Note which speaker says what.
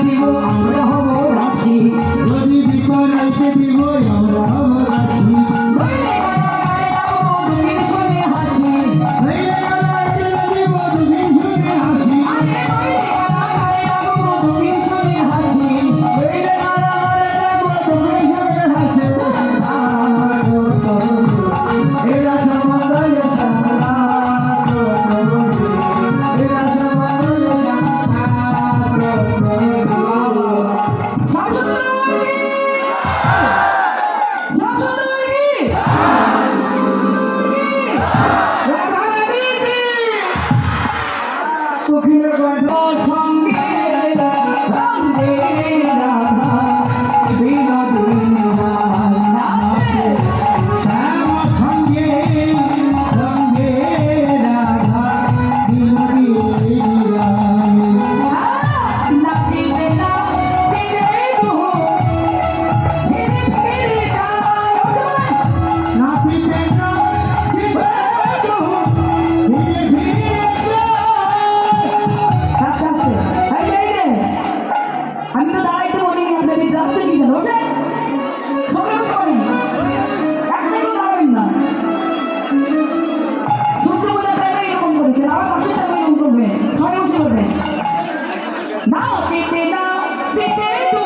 Speaker 1: দিব আমরা হব রাশি,
Speaker 2: যদি বিপরাইতে দিব আমরা হব রাশি।
Speaker 1: নইলে কারাগারে রাখবো দুদিন শুনে হাসি,
Speaker 2: নইলে কারাগারে দিব দুদিন শুনে হাসি।
Speaker 1: আরে নইলে কারাগারে রাখবো দুদিন শুনে হাসি।
Speaker 2: নইলে কারাগারে দিব দুদিন শুনে হাসি।
Speaker 1: এরা সমাজে সারা এরা সমাজে
Speaker 2: শ্যাম সঙ্গে সঙ্গে রাধা বিনোদী রানী। নাচিতে না দিবে তো ধীরে ধীরে
Speaker 1: আমি তো দাঁড়াইতে বলিনি আপনাদের রাস্তা কি জানো ওঠে খবরে বসে পড়েন এক জায়গায় দাঁড়াবেন না সূর্য বোঝার টাইমে এরকম করেছেন আবার পাশের টাইমে এরকম করবেন সবাই উঠে করবেন নাও পেতে তো